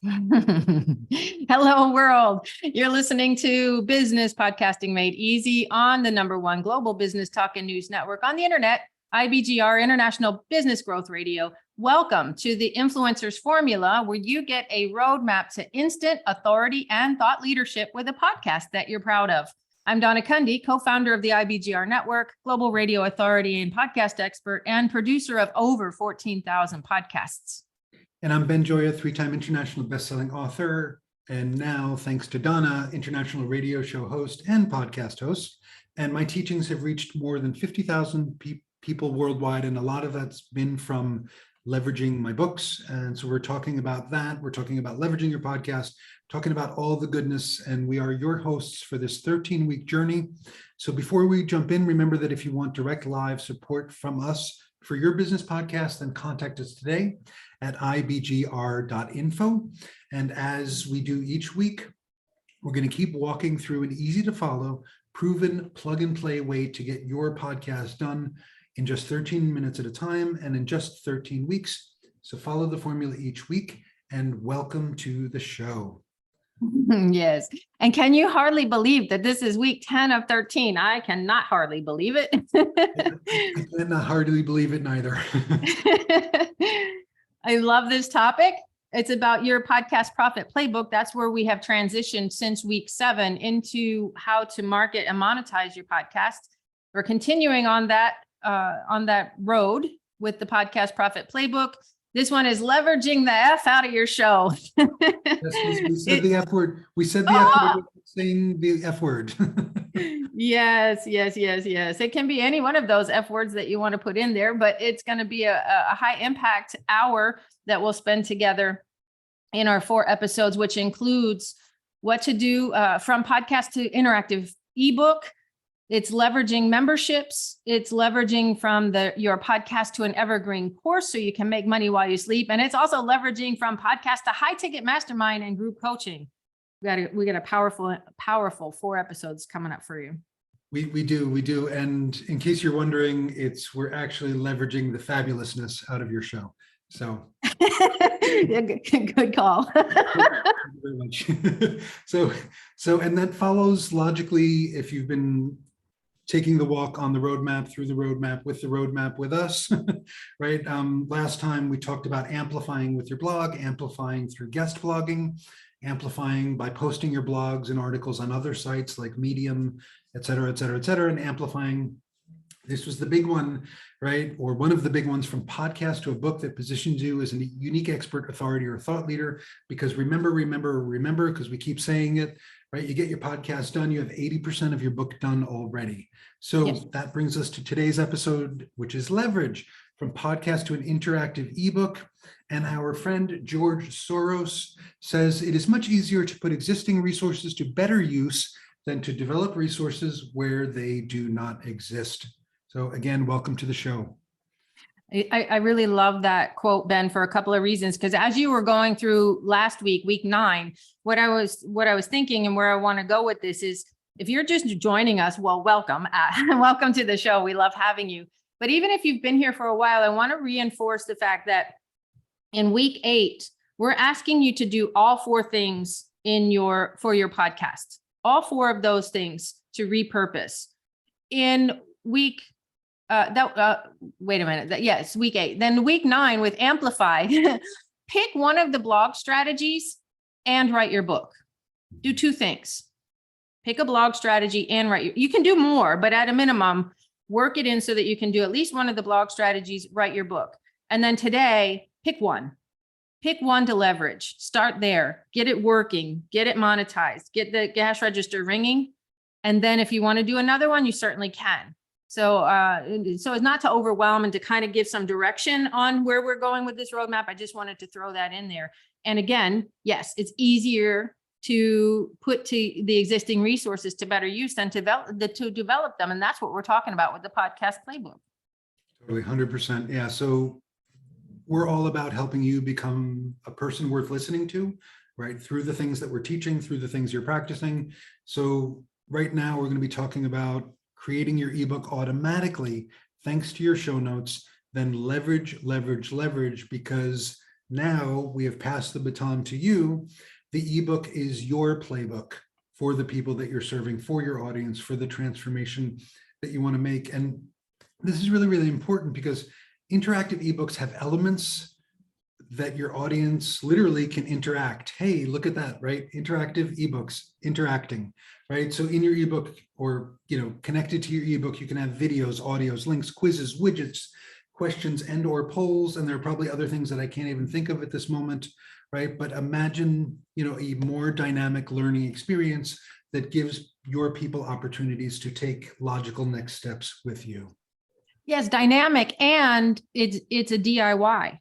Hello, world. You're listening to Business Podcasting Made Easy on the #1 global business talk and news network on the internet, IBGR, International Business Growth Radio. Welcome to the Influencers Formula, where you get a roadmap to instant authority and thought leadership with a podcast that you're proud of. I'm Donna Cundy, co-founder of the IBGR Network, global radio authority and podcast expert, and producer of over 14,000 podcasts. And I'm Ben Joya, 3-time international bestselling author, and now, thanks to Donna, international radio show host and podcast host. And my teachings have reached more than 50,000 people worldwide, and a lot of that's been from leveraging my books. And so we're talking about that. We're talking about leveraging your podcast, talking about all the goodness, and we are your hosts for this 13-week journey. So before we jump in, remember that if you want direct live support from us for your business podcast, then contact us today at ibgr.info. And as we do each week, we're going to keep walking through an easy to follow, proven plug and play way to get your podcast done in just 13 minutes at a time and in just 13 weeks. So follow the formula each week, and welcome to the show. Yes. And can you hardly believe that this is week 10 of 13? I cannot hardly believe it. I cannot hardly believe it neither. I love this topic. It's about your podcast profit playbook. That's where we have transitioned since week 7 into how to market and monetize your podcast. We're continuing on that road with the podcast profit playbook. This one is leveraging the F out of your show. Yes, we said the F word. We said the F word, saying the F word. Yes. It can be any one of those F words that you want to put in there, but it's going to be a high impact hour that we'll spend together in our 4 episodes, which includes what to do from podcast to interactive ebook. It's leveraging memberships. It's leveraging from your podcast to an evergreen course so you can make money while you sleep. And it's also leveraging from podcast to high ticket mastermind and group coaching. We got a powerful 4 episodes coming up for you. We do. And in case you're wondering, we're actually leveraging the fabulousness out of your show. So Yeah, good call. Thank you very much. So, and that follows logically if you've been taking the walk on the roadmap, through the roadmap, with us, right? Last time we talked about amplifying with your blog, amplifying through guest blogging, amplifying by posting your blogs and articles on other sites like Medium, et cetera, and amplifying. This was the big one, right? Or one of the big ones, from podcast to a book that positions you as a unique expert, authority, or thought leader. Because remember, because we keep saying it, right? You get your podcast done, you have 80% of your book done already. So yes, that brings us to today's episode, which is leverage from podcast to an interactive ebook. And our friend George Soros says it is much easier to put existing resources to better use than to develop resources where they do not exist. So again, welcome to the show. I really love that quote, Ben, for a couple of reasons, because as you were going through last week, week 9, what I was thinking and where I want to go with this is, if you're just joining us, well, welcome. Welcome to the show. We love having you. But even if you've been here for a while, I want to reinforce the fact that in week 8, we're asking you to do all 4 things for your podcast, all 4 of those things to repurpose. In week wait a minute. Yes, week 8. Then week 9 with Amplify, pick one of the blog strategies and write your book. Do 2 things. Pick a blog strategy and you can do more, but at a minimum, work it in so that you can do at least one of the blog strategies, write your book. And then today, pick one to leverage. Start there, get it working, get it monetized, get the cash register ringing. And then if you want to do another one, you certainly can. So as not to overwhelm and to kind of give some direction on where we're going with this roadmap, I just wanted to throw that in there. And again, yes, it's easier to put to the existing resources to better use than to develop them. And that's what we're talking about with the podcast playbook. Totally, 100%. Yeah. So we're all about helping you become a person worth listening to, right? Through the things that we're teaching, through the things you're practicing. So right now we're going to be talking about creating your ebook automatically, thanks to your show notes, then leverage, because now we have passed the baton to you. The ebook is your playbook for the people that you're serving, for your audience, for the transformation that you want to make. And this is really, really important because interactive ebooks have elements that your audience literally can interact. Hey, look at that, right? Interactive ebooks, interacting, right? So in your ebook, or connected to your ebook, you can have videos, audios, links, quizzes, widgets, questions, and or polls. And there are probably other things that I can't even think of at this moment, right? But imagine, a more dynamic learning experience that gives your people opportunities to take logical next steps with you. Yes, dynamic, and it's a DIY.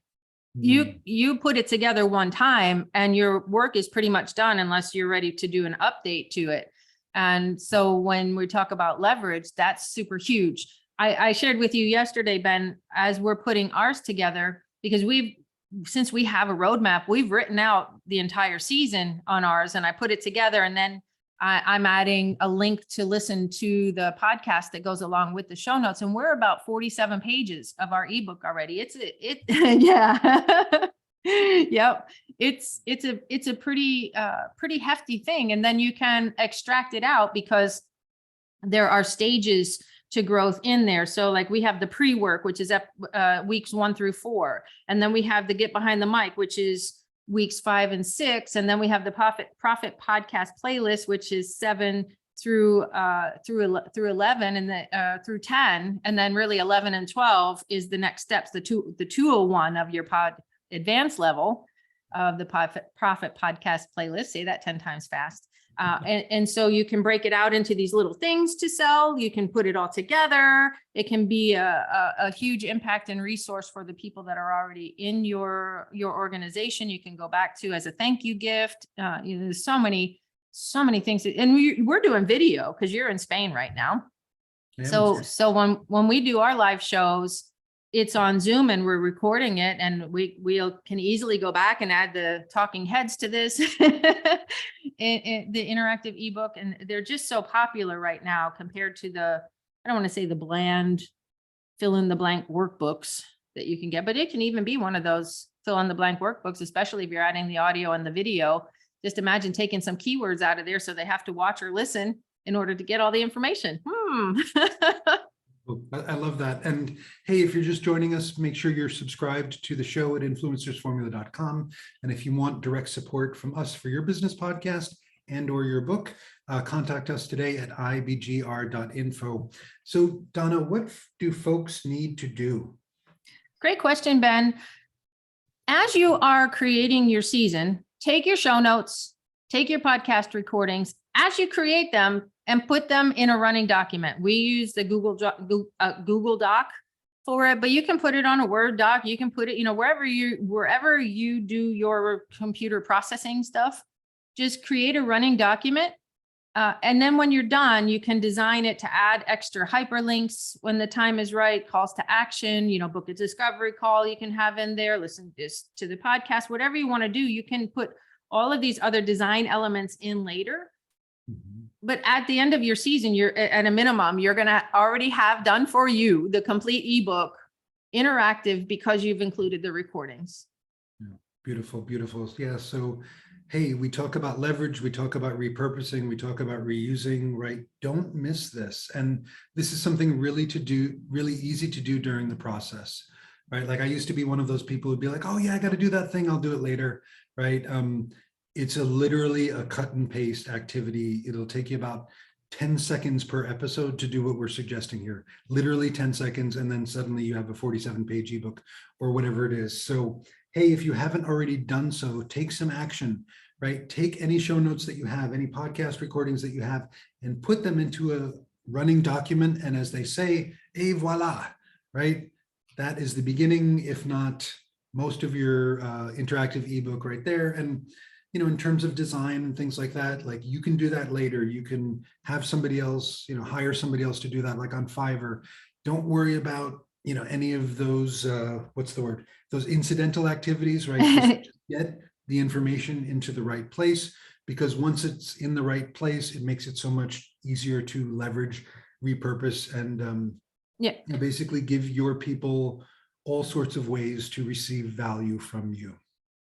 You put it together one time and your work is pretty much done unless you're ready to do an update to it. And so when we talk about leverage, that's super huge. I shared with you yesterday, Ben, as we're putting ours together, because since we have a roadmap, we've written out the entire season on ours, and I put it together, and then I'm adding a link to listen to the podcast that goes along with the show notes. And we're about 47 pages of our ebook already. Yeah. Yep. It's a pretty hefty thing. And then you can extract it out because there are stages to growth in there. So like we have the pre-work, which is weeks 1 through 4. And then we have the get behind the mic, which is weeks 5 and 6. And then we have the profit podcast playlist, which is 7 through 11 and through 10. And then really 11 and 12 is the next steps, the 201 of your pod advanced level of the profit podcast playlist. Say that 10 times fast. And so you can break it out into these little things to sell. You can put it all together. It can be a huge impact and resource for the people that are already in your organization. You can go back to as a thank you gift. There's so many things. And we're doing video because you're in Spain right now. Yeah. So when we do our live shows, it's on Zoom and we're recording it, and we can easily go back and add the talking heads to this, the interactive ebook. And they're just so popular right now compared to I don't want to say the bland fill in the blank workbooks that you can get, but it can even be one of those fill in the blank workbooks, especially if you're adding the audio and the video. Just imagine taking some keywords out of there so they have to watch or listen in order to get all the information. I love that. And hey, if you're just joining us, make sure you're subscribed to the show at influencersformula.com. And if you want direct support from us for your business podcast and or your book, contact us today at ibgr.info. So Donna, what do folks need to do? Great question, Ben. As you are creating your season, take your show notes, take your podcast recordings. As you create them, and put them in a running document. We use the Google Doc for it, but you can put it on a Word doc. You can put it, wherever you do your computer processing stuff, just create a running document. And then when you're done, you can design it to add extra hyperlinks when the time is right, calls to action, book a discovery call you can have in there, listen to the podcast, whatever you want to do, you can put all of these other design elements in later. But at the end of your season, you're at a minimum, you're going to already have done for you the complete ebook interactive because you've included the recordings. Yeah, beautiful, beautiful. Yeah. So, hey, we talk about leverage, we talk about repurposing, we talk about reusing, right? Don't miss this. And this is something really easy to do during the process, right? Like I used to be one of those people who'd be like, oh yeah, I got to do that thing. I'll do it later, right? It's literally a cut and paste activity. It'll take you about 10 seconds per episode to do what we're suggesting here, literally 10 seconds. And then suddenly you have a 47-page ebook or whatever it is. So, hey, if you haven't already done so, take some action, right? Take any show notes that you have, any podcast recordings that you have, and put them into a running document. And as they say, et voila, right? That is the beginning, if not most of your interactive ebook right there. And in terms of design and things like that, like you can do that later. You can have somebody else, hire somebody else to do that, like on Fiverr. Don't worry about, any of those, those incidental activities, right? Just get the information into the right place, because once it's in the right place, it makes it so much easier to leverage, repurpose, and basically give your people all sorts of ways to receive value from you.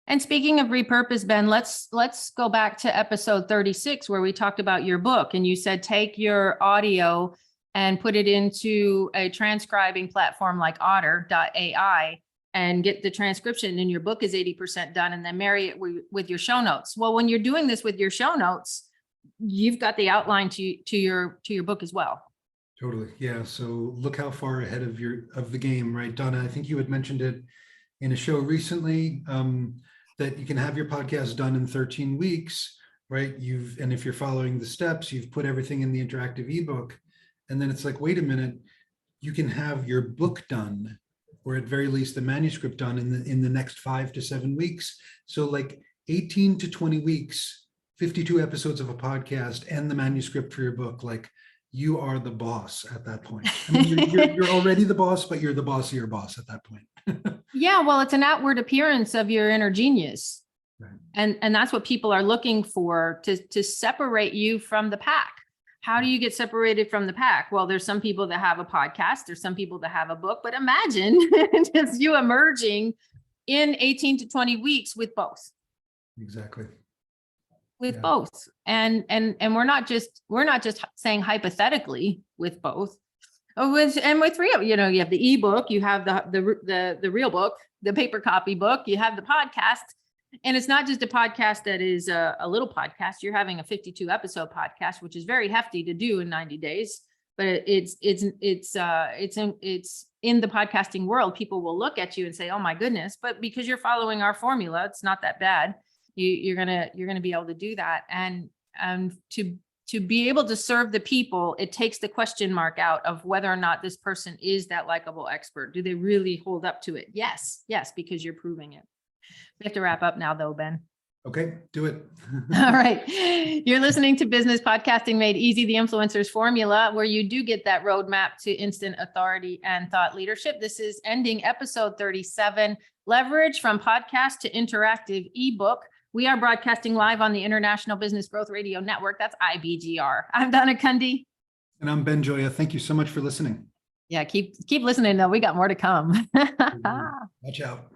And speaking of repurpose, Ben, let's go back to episode 36 where we talked about your book and you said take your audio and put it into a transcribing platform like Otter.ai and get the transcription, and your book is 80% done, and then marry it with your show notes. Well, when you're doing this with your show notes, you've got the outline to your book as well. Totally. Yeah. So look how far ahead of the game, right? Donna, I think you had mentioned it in a show recently, that you can have your podcast done in 13 weeks, right? And if you're following the steps, you've put everything in the interactive ebook. And then it's like, wait a minute, you can have your book done, or at very least the manuscript done in the next 5 to 7 weeks. So like 18 to 20 weeks, 52 episodes of a podcast and the manuscript for your book, like you are the boss at that point. I mean, you're already the boss, but you're the boss of your boss at that point. Yeah, well, it's an outward appearance of your inner genius. Right. And that's what people are looking for, to separate you from the pack. How do you get separated from the pack? Well, there's some people that have a podcast, there's some people that have a book, but imagine just you emerging in 18 to 20 weeks with both. Exactly. With Yeah. both. And we're not just saying hypothetically with both. With real, you have the ebook, you have the real book, the paper copy book, you have the podcast. And it's not just a podcast that is a little podcast. You're having a 52 episode podcast, which is very hefty to do in 90 days. But it's in the podcasting world. People will look at you and say, "Oh my goodness!" But because you're following our formula, it's not that bad. You're gonna be able to do that. And to be able to serve the people, it takes the question mark out of whether or not this person is that likable expert. Do they really hold up to it? Yes, because you're proving it. We have to wrap up now though, Ben. Okay, do it. All right. You're listening to Business Podcasting Made Easy, the Influencers Formula, where you do get that roadmap to instant authority and thought leadership. This is ending episode 37, Leverage from Podcast to Interactive Ebook. We are broadcasting live on the International Business Growth Radio Network. That's IBGR. I'm Donna Kunde. And I'm Ben Joya. Thank you so much for listening. Yeah, keep listening though. We got more to come. Watch out.